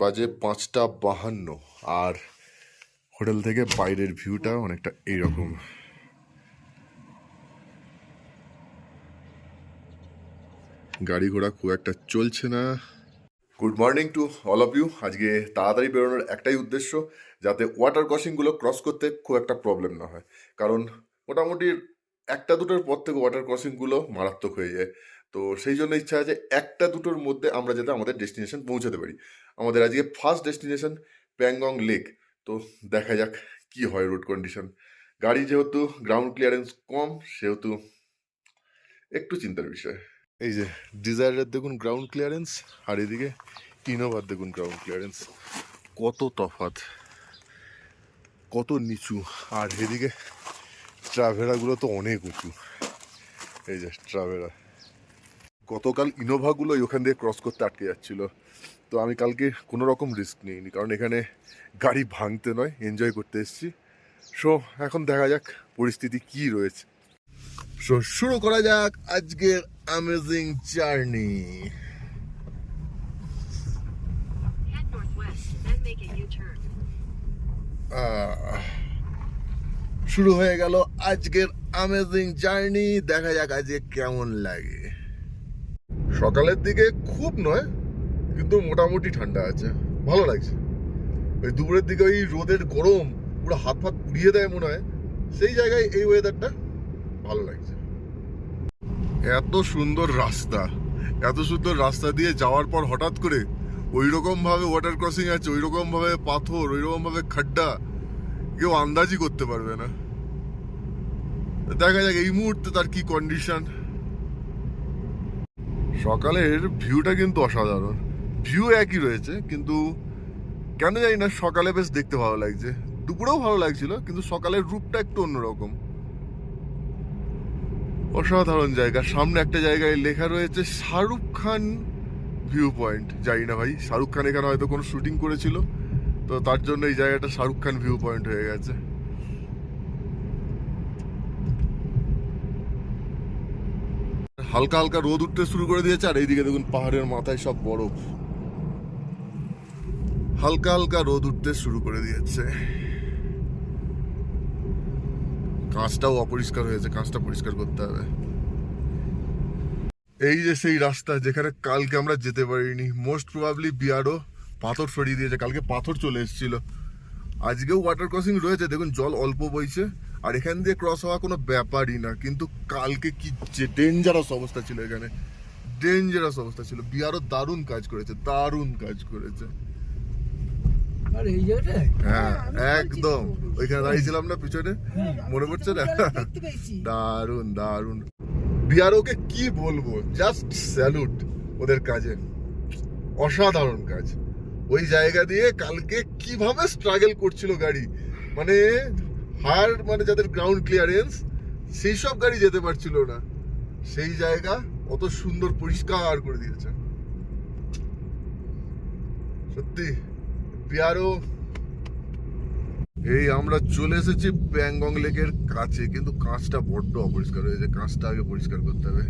বাজে 5:52 আর হোটেল থেকে বাইরের ভিউটা অনেকটা এইরকম। গাড়ি ঘোড়া খুব একটা চলছে না। Good morning to all of you. আজকে তাড়াতাড়ি বেরোনোর একটাই উদ্দেশ্য, যাতে ওয়াটার ক্রসিংগুলো ক্রস করতে খুব একটা প্রবলেম না হয়। কারণ মোটামুটি একটা দুটোর পর থেকে ওয়াটার ক্রসিংগুলো মারাত্মক হয়ে যায়। তো সেই জন্য ইচ্ছা আছে একটা দুটোর মধ্যে আমরা যাতে আমাদের ডেস্টিনেশন পৌঁছাতে পারি। আমাদের আজকে ফার্স্ট ডেস্টিনেশন প্যাংগং লেক। তো দেখা যাক কি হয় রোড কন্ডিশন। গাড়ি যেহেতু গ্রাউন্ড ক্লিয়ারেন্স কম, সেহেতু একটু চিন্তার বিষয়। এই যে ডিজায়ারের দেখুন গ্রাউন্ড ক্লিয়ারেন্স, আর এদিকে ইনোভার দেখুন গ্রাউন্ড ক্লিয়ারেন্স, কত তফাৎ, কত নিচু। আর এদিকে ট্রাভেরাগুলো তো অনেক উঁচু। এই যে ট্রাভেরা, গতকাল ইনোভাগুলো ওখান দিয়ে ক্রস করতে আটকে যাচ্ছিল। তো আমি কালকে কোনো রকম রিস্ক নিইনি, কারণ এখানে গাড়ি ভাঙতে নয়, এনজয় করতে এসেছি। সো এখন দেখা যাক পরিস্থিতি কি রয়েছে। সো শুরু করা যাক আজকের অ্যামেজিং জার্নি। শুরু হয়ে গেল আজকের অ্যামেজিং জার্নি। দেখা যাক আজকে কেমন লাগে। সকালের দিকে খুব নয়, কিন্তু মোটামুটি ঠান্ডা আছে, ভালো লাগছে। ওই দুপুরের দিকে ওই রোদের গরম পুরো হাত ফাত পুড়িয়ে দেয় মনে হয়, সেই জায়গায় এই ওয়েদারটা ভালো লাগছে। এত সুন্দর রাস্তা, এত সুন্দর রাস্তা দিয়ে যাওয়ার পর হঠাৎ করে ওই রকম ভাবে ওয়াটার ক্রসিং আছে, ওই রকম ভাবে পাথর, ওই রকম ভাবে খাড্ডা, কেউ আন্দাজই করতে পারবে না। দেখা যাক এই মুহূর্তে তার কি কন্ডিশন। সকালের ভিউটা কিন্তু অসাধারণ। ভিউ একই রয়েছে, কিন্তু কেন জানি না সকালে বেশ দেখতে ভালো লাগছে। দুপুরেও ভালো লাগছিল, কিন্তু সকালের রূপটা একটু অন্যরকম। অসাধারণ জায়গা। সামনে একটা জায়গায় লেখা রয়েছে শাহরুখ খান ভিউ পয়েন্ট। জানি না ভাই, শাহরুখ খান এখানে হয়তো কোনো শুটিং করেছিল, তো তার জন্য এই জায়গাটা শাহরুখ খান ভিউ পয়েন্ট হয়ে গেছে। হালকা হালকা রোদ উঠতে শুরু করে দিয়েছে, আর এইদিকে দেখুন পাহাড়ের মাথায় সব বরফ। হালকা হালকা রোদ উঠতে শুরু করে দিয়েছে। কাঁচটাও অপরিষ্কার হয়েছে, কাঁচটা পরিষ্কার করতে হবে। এই যে সেই রাস্তা যেখানে কালকে আমরা যেতে পারিনি। মোস্ট প্রবাবলি বিয়ারও পাথর সরিয়ে দিয়েছে, কালকে পাথর চলে এসেছিল। আজকেও ওয়াটার ক্রসিং রয়েছে, দেখুন জল অল্প বইছে, আর এখান দিয়ে ক্রস হওয়া কোনো ব্যাপারই না। কিন্তু কালকে কি যে ডেঞ্জারাস অবস্থা ছিল এখানে, ডেঞ্জারাস অবস্থা ছিল। বিয়ারও দারুণ কাজ করেছে, দারুণ কাজ করেছে। হ্যাঁ একদম, ওইখানে দাঁড়িয়েছিলাম না পিছনে, মনে পড়ছে না? দারুণ দারুণ। বিয়ারওকে কি বলবো, জাস্ট স্যালুট ওদের কাজে, অসাধারণ কাজ। ওই জায়গা দিয়ে কালকে কিভাবে স্ট্রাগল করছিল গাড়ি, মানে মানে যাদের গ্রাউন্ড ক্লিয়ারেন্স, সেই সব গাড়ি যেতে পারছিল না। সেই জায়গা অত সুন্দর পরিষ্কার করে দিয়েছে, সত্যি বিয়ারও। এই আমরা চলে এসেছি প্যাংগং লেকের কাছে, কিন্তু কাঁচটা বড্ড অপরিষ্কার হয়েছে, কাঁচটা আগে পরিষ্কার করতে হবে।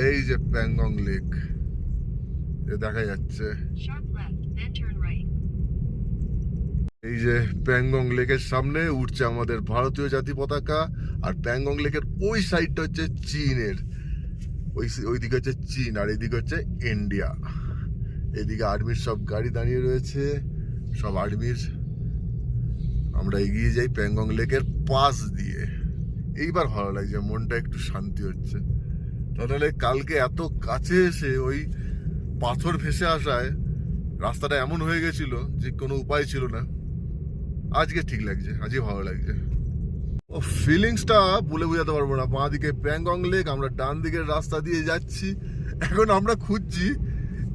এই যে প্যাংগং লেক দেখা যাচ্ছে, এই যে প্যাংগং লেকের সামনে উঠছে আমাদের ভারতীয় জাতীয় পতাকা। আর প্যাংগং লেকের ওই সাইডটা হচ্ছে চীনের, ওইদিকে হচ্ছে চীন, আর এইদিকে হচ্ছে ইন্ডিয়া। এইদিকে আর্মির সব গাড়ি দাঁড়িয়ে রয়েছে, সব আর্মির। আমরা এগিয়ে যাই প্যাংগং লেকের পাশ দিয়ে। এইবার ভালো লাগছে, মনটা একটু শান্তি হচ্ছে। তাহলে কালকে এত কাছে এসে ওই পাথর ভেসে আসায় রাস্তাটা এমন হয়ে গেছিল যে কোনো উপায় ছিল না। আজকে ঠিক লাগছে, আজকে ভালো লাগছে। ও ফিলিংসটা বলে বোঝাতে পারবো না। বাঁ দিকে প্যাংগং লেক, আমরা ডান দিকের রাস্তা দিয়ে যাচ্ছি। এখন আমরা খুঁজছি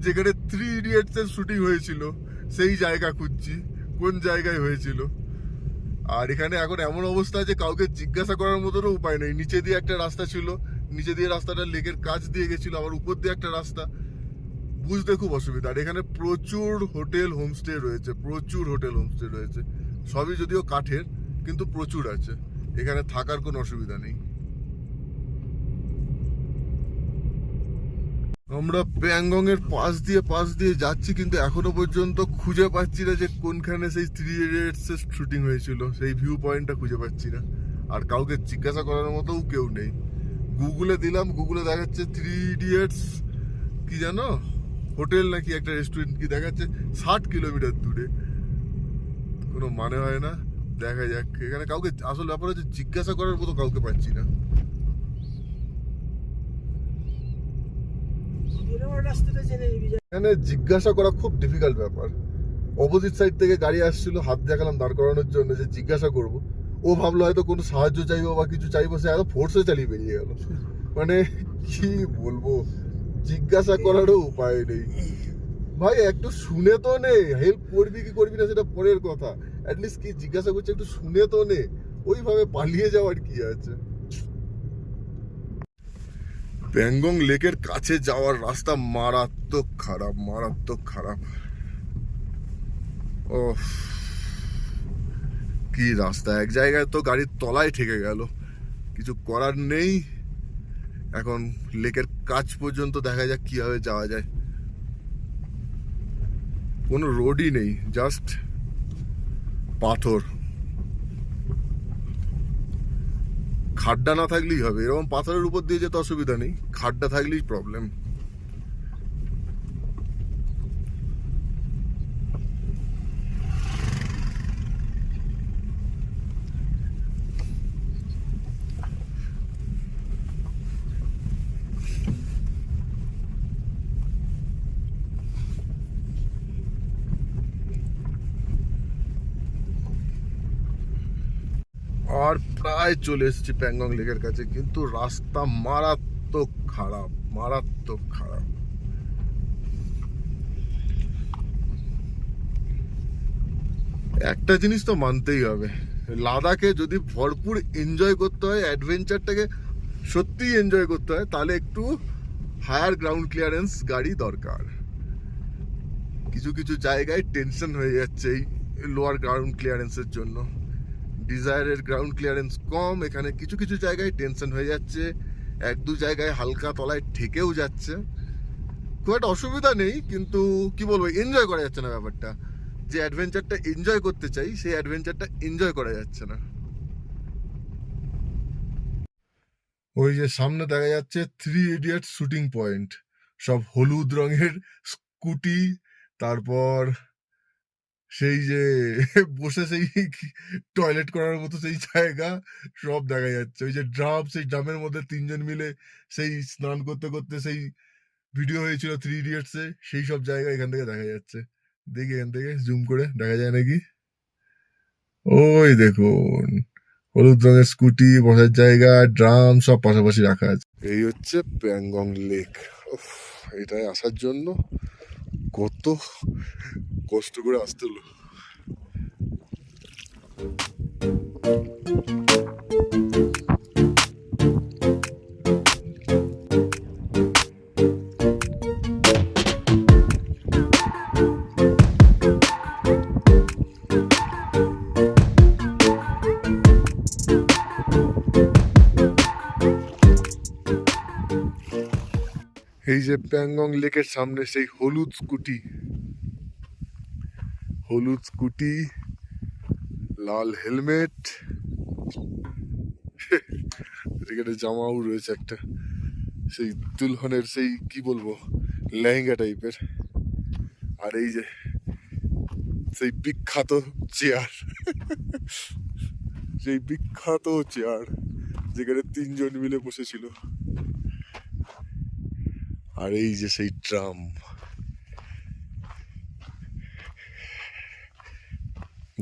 যেখানে 3 Idiots এর শুটিং হয়েছিল, সেই জায়গা খুঁজছি, কোন জায়গায় হয়েছিল। আর এখানে এখন এমন অবস্থা যে কাউকে জিজ্ঞাসা করার মতনও উপায় নেই। নিচে দিয়ে একটা রাস্তা ছিল, নিচে দিয়ে রাস্তাটা লেকের কাছ দিয়ে গেছিল, আবার উপর দিয়ে একটা রাস্তা, বুঝতে খুব অসুবিধা। আর এখানে প্রচুর হোটেল হোমস্টে রয়েছে, প্রচুর হোটেল হোমস্টে রয়েছে। সবই যদিও কাঠের, কিন্তু প্রচুর আছে, এখানে থাকার কোনো অসুবিধা নেই। আমরা প্যাংগং এর পাশ দিয়ে যাচ্ছি, কিন্তু এখনো পর্যন্ত খুঁজে পাচ্ছি না যে কোনখানে সেই থ্রি ইডিয়টস এর শুটিং হয়েছিল, সেই ভিউ পয়েন্টটা খুঁজে পাচ্ছি না। আর কাউকে জিজ্ঞাসা করার মতোও কেউ নেই। গুগলে দিলাম, গুগলে দেখাচ্ছে থ্রি ইডিয়টস কি জানো হোটেল নাকি একটা রেস্টুরেন্ট কি দেখাচ্ছে 60 কিলোমিটার দূরে। কোনো মানে হয় না। দেখা যাক, এখানে কাউকে আসল ব্যাপার হচ্ছে জিজ্ঞাসা করার মতো কাউকে পাচ্ছি না। এখানে জিজ্ঞাসা করা খুব ডিফিকাল্ট ব্যাপার। অপোজিট সাইড থেকে গাড়ি আসছিল, হাত দেখালাম দাঁড় করানোর জন্য যে জিজ্ঞাসা করব। ও ভাবলো হয়তো কোনো সাহায্য চাইবো বা কিছু চাইবো, সে এত ফোর্সে চালিয়ে বেরিয়ে গেল। মানে কি বলবো, জিজ্ঞাসা করারও উপায় নেই। ভাই একটু শুনে তো নে, হেল্প করবি কি করবি না সেটা পরের কথা, অ্যাটলিস্ট কি জিজ্ঞাসা করছে একটু শুনে তো নে। ওইভাবে পালিয়ে যাওয়ার কি আছে। প্যাংগং লেকের কাছে যাওয়ার রাস্তা মারাত্মক খারাপ, মারাত্মক খারাপ। ও কি রাস্তা, এক জায়গায় তো গাড়ির তলায় ঠেকে গেল, কিছু করার নেই। এখন লেকের কাছ পর্যন্ত দেখা যাক কিভাবে যাওয়া যায়। কোনো রোডই নেই, জাস্ট পাথর। খাড্ডা না থাকলেই হবে, এরকম পাথরের উপর দিয়ে যেতে অসুবিধা নেই, খাড্ডা থাকলেই প্রবলেম। আর প্রায় চলে এসেছি প্যাংগং লেকের কাছে, কিন্তু রাস্তা মারাত্মক খারাপ, মারাত্মক খারাপ। একটা জিনিস তো মানতেই হবে, লাদাখে যদি ভরপুর এনজয় করতে হয়, অ্যাডভেঞ্চারটাকে সত্যিই এনজয় করতে হয়, তাহলে একটু হায়ার গ্রাউন্ড ক্লিয়ারেন্স গাড়ি দরকার। কিছু কিছু জায়গায় টেনশন হয়ে যাচ্ছে এই লোয়ার গ্রাউন্ড ক্লিয়ারেন্সের জন্য। ডিজায়ারের গ্রাউন্ড ক্লিয়ারেন্স কম, এখানে কিছু কিছু জায়গায় টেনশন হয়ে যাচ্ছে, এক দু জায়গায় হালকা তলায় ঠেকেও যাচ্ছে। খুব একটা অসুবিধা নেই, কিন্তু কি বলবো, এনজয় করা যাচ্ছে না ব্যাপারটা। যে অ্যাডভেঞ্চারটা এনজয় করতে চাই সেই অ্যাডভেঞ্চারটা এনজয় করা যাচ্ছে না। ওই যে সামনে দেখা যাচ্ছে থ্রি ইডিয়ট শুটিং পয়েন্ট, সব হলুদ রঙের স্কুটি, তারপর সেই যে বসে সেই টয়লেট করার মতো সেই জায়গা সব দেখা যাচ্ছে। ওই যে ড্রাম, সেই ড্রামের মধ্যে তিনজন মিলে সেই স্নান করতে করতে সেই ভিডিও হয়েছিল থ্রি ইডিয়টসে, সেই সব জায়গা এখান থেকে দেখা যাচ্ছে। দেখি এখান থেকে জুম করে দেখা যায় নাকি। ওই দেখুন, হলুদ রঙের স্কুটি, বসার জায়গা, ড্রাম সব পাশাপাশি রাখা আছে। এই হচ্ছে প্যাংগং লেক। উফ, এটায় আসার জন্য কত কষ্ট করে আসতে হলো। এই যে প্যাংগং লেকের সামনে সেই হলুদ স্কুটি, হলুদ স্কুটি, লাল হেলমেট, এখানে জামাও রয়েছে একটা, সেই দুলহনের সেই কি বলবো লেহেঙ্গা টাইপের। আর এই যে সেই বিখ্যাত চেয়ার, সেই বিখ্যাত চেয়ার যেখানে তিনজন মিলে বসেছিল। আর এই যে সেই ড্রাম,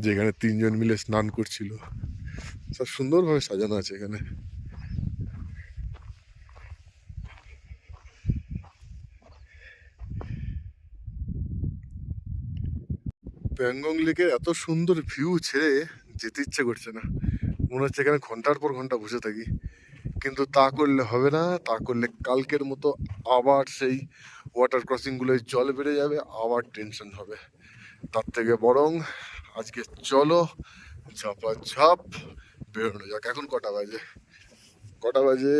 যেখানে তিনজন মিলে স্নান করছিল। সব সুন্দরভাবে সাজানো আছে এখানে। প্যাংগং লেকের এত সুন্দর ভিউ ছেড়ে যেতে ইচ্ছে করছে না, মনে হচ্ছে এখানে ঘন্টার পর ঘন্টা বসে থাকি। কিন্তু তা করলে হবে না, তা করলে কালকের মতো আবার সেই ওয়াটার ক্রসিংগুলোয় জল বেড়ে যাবে, আবার টেনশন হবে। তার থেকে বরং আজকে চলো ঝাপাঝাপ বেরোনো যাক। এখন কটা বাজে, কটা বাজে?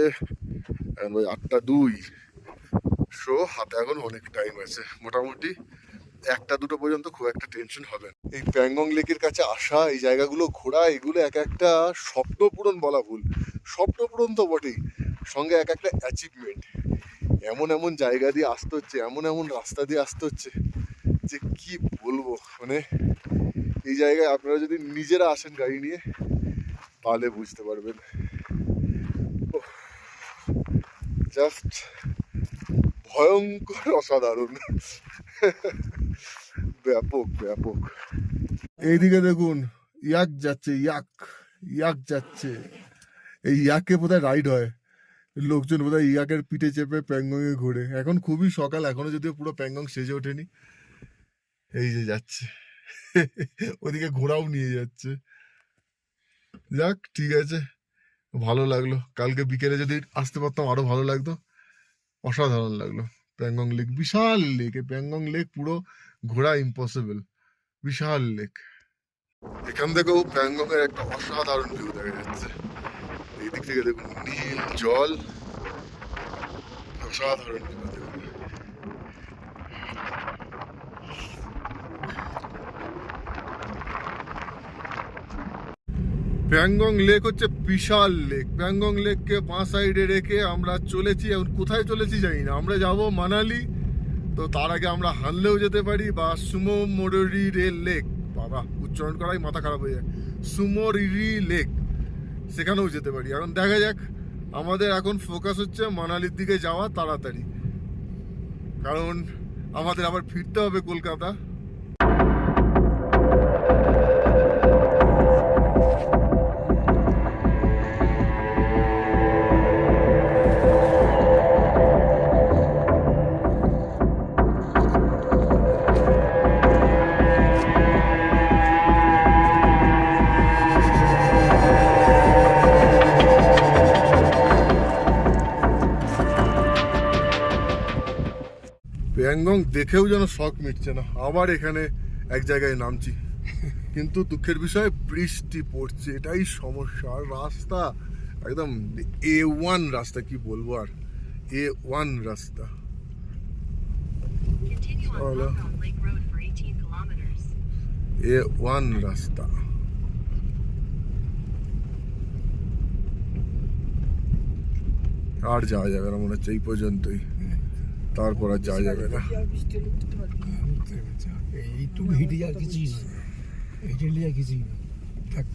এখন ওই 8টা 2। সো হাতে এখন অনেক টাইম আছে, মোটামুটি 1টা 2টো পর্যন্ত খুব একটা টেনশন হবে না। এই প্যাংগং লেকের কাছে আসা, এই জায়গাগুলো ঘোরা, এগুলো এক একটা স্বপ্ন পূরণ বলা ভুল, স্বপ্ন পূরণ তো বটেই, সঙ্গে এক একটা অ্যাচিভমেন্ট। এমন এমন জায়গা দিয়ে আসতে হচ্ছে, এমন এমন রাস্তা দিয়ে আসতে হচ্ছে যে কি বলবো। মানে এই জায়গায় আপনারা যদি নিজেরা আসেন গাড়ি নিয়ে তাহলে বুঝতে পারবেন। জাস্ট ভয়ঙ্কর অসাধারণ, ব্যাপক ব্যাপক। এইদিকে দেখুন, ইয়াক যাচ্ছে, ইয়াক ইয়াক যাচ্ছে। এই ইয়াকে বোধহয় রাইড হয়, লোকজন বোধহয় ইয়াকের পিঠে চেপে প্যাংগং এ ঘোরে। এখন খুবই সকাল, এখনো যদিও পুরো প্যাংগং সেজে ওঠেনি। এই যে যাচ্ছে, ওদিকে ঘোড়াও নিয়ে যাচ্ছে। যাক ঠিক আছে, ভালো লাগলো। কালকে বিকেলে যদি আসতে পারতাম আরো ভালো লাগতো, অসাধারণ লাগলো। প্যাংগং লেক বিশাল লেক, এই প্যাংগং লেক পুরো ঘোরা ইম্পসিবল, বিশাল লেক। এখান থেকেও প্যাংগং এর একটা অসাধারণ ভিউ দেখা যাচ্ছে। এই দিক থেকে দেখুন নীল জল, অসাধারণ ভিউ দেখুন। প্যাংগং লেক হচ্ছে বিশাল লেক। প্যাংগং লেককে বাঁ সাইডে রেখে আমরা চলেছি, এখন কোথায় চলেছি জানি না। আমরা যাব মানালি, তো তার আগে আমরা হানলেও যেতে পারি বা সুমো মোররি রেল লেক, বাবা উচ্চারণ করাই মাথা খারাপ হয়ে যায়, সুমোরিরি লেক, সেখানেও যেতে পারি। এখন দেখা যাক, আমাদের এখন ফোকাস হচ্ছে মানালির দিকে যাওয়া তাড়াতাড়ি, কারণ আমাদের আবার ফিরতে হবে কলকাতা। প্যাংগং দেখেও যেন শখ মিটছে না, আবার এখানে এক জায়গায় নামছি। কিন্তু দুঃখের বিষয় বৃষ্টি পড়ছে, এটাই সমস্যা। আর রাস্তা একদম A1 রাস্তা, কি বলবো আর, A1 রাস্তা। A1 রাস্তা। আর যাওয়া যাবে না মনে হচ্ছে, এই পর্যন্তই, তারপর আর যাওয়া যাবে না। এইটুকু হেঁটে যাওয়ার কিছুই না, হেঁটে যাওয়ার কিছুই না। থাক,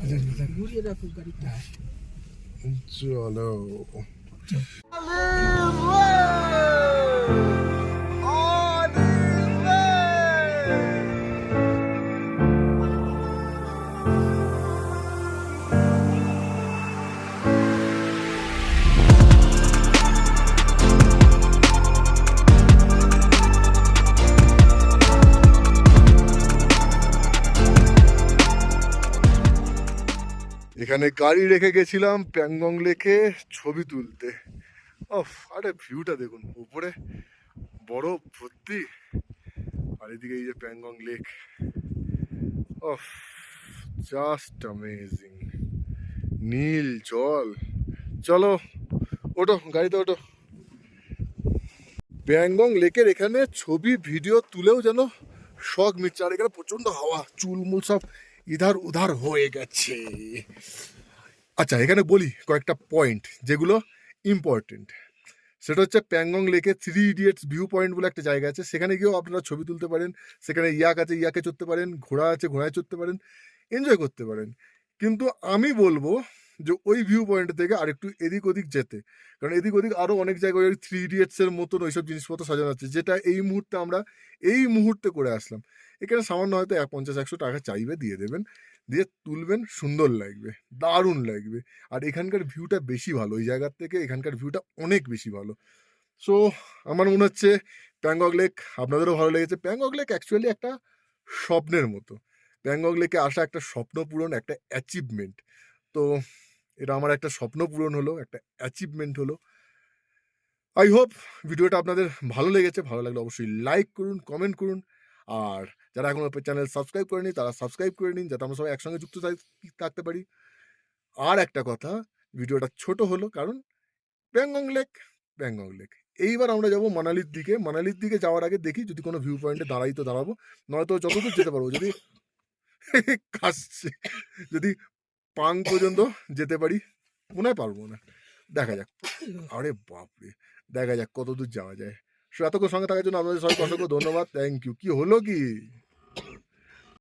আচ্ছা ঘুরিয়ে রাখো গাড়িটা। চলো। এখানে গাড়ি রেখে গেছিলাম প্যাংগং লেকে ছবি তুলতে। ওফ, আরে ভিউটা দেখুন, উপরে বরফ ভর্তি, আর এদিকে এই যে প্যাংগং লেক। ওফ, জাস্ট অ্যামেজিং, নীল জল। চলো ওঠো, গাড়িতে ওঠো। প্যাংগং লেকের এখানে ছবি ভিডিও তুলেও যেন শখ মিটছে। আর এখানে প্রচন্ড হাওয়া, চুলমুল সব ইধার উধার হয়ে গেছে। আচ্ছা, এখানে বলি কয়েকটা পয়েন্ট যেগুলো ইম্পর্টেন্ট। সেটা হচ্ছে প্যাংগং লেকে 3 ইডিয়টস ভিউ পয়েন্ট বলে একটা জায়গা আছে, সেখানে গিয়েও আপনারা ছবি তুলতে পারেন। সেখানে ইয়াক আছে, ইয়াকে চড়তে পারেন, ঘোড়া আছে, ঘোড়ায় চড়তে পারেন, এনজয় করতে পারেন। কিন্তু আমি বলবো যে ওই ভিউ পয়েন্ট থেকে আরেকটু এদিক ওদিক যেতে, কারণ এদিক ওদিক আরও অনেক জায়গায় ওই 3 ইডিয়টসের মতন ওইসব জিনিসপত্র সাজানো আছে, যেটা এই মুহূর্তে আমরা এই মুহূর্তে করে আসলাম। এখানে সামান্য হয়তো 50-100 টাকা চাইবে, দিয়ে দেবেন, দিয়ে তুলবেন, সুন্দর লাগবে, দারুণ লাগবে। আর এখানকার ভিউটা বেশি ভালো, ওই জায়গার থেকে এখানকার ভিউটা অনেক বেশি ভালো। সো আমার মনে হচ্ছে প্যাংগং লেক আপনাদেরও ভালো লেগেছে। প্যাংগং লেক অ্যাকচুয়ালি একটা স্বপ্নের মতো। প্যাংগং লেকে আসা একটা স্বপ্ন পূরণ, একটা অ্যাচিভমেন্ট। তো এটা আমার একটা স্বপ্ন পূরণ হলো, একটা অ্যাচিভমেন্ট হলো। আই হোপ ভিডিওটা আপনাদের ভালো লেগেছে। ভালো লাগলে অবশ্যই লাইক করুন, কমেন্ট করুন। আর যারা এখনো চ্যানেল সাবস্ক্রাইব করেনি তারা সাবস্ক্রাইব করে নিন, যাতে আমরা সবাই একসঙ্গে যুক্ত থাকতে পারি। আর একটা কথা, ভিডিওটা ছোট হলো কারণ প্যাংগং লেক, প্যাংগং লেক এইবার আমরা যাব মানালির দিকে। মানালির দিকে যাওয়ার আগে দেখি যদি কোনো ভিউ পয়েন্টে দাঁড়াই তো দাঁড়াবো। নয়তো যতদূর যেতে পারবো। যদি কাশছে, যদি পাং পর্যন্ত যেতে পারি। মনে হয় পারবো না। দেখা যাক। আরে বাপরে! দেখা যাক কতদূর যাওয়া যায়। সো এতক্ষণ সঙ্গে থাকার জন্য আপনাদের সবাইকে অসংখ্য ধন্যবাদ। Thank you. কি হলো কি?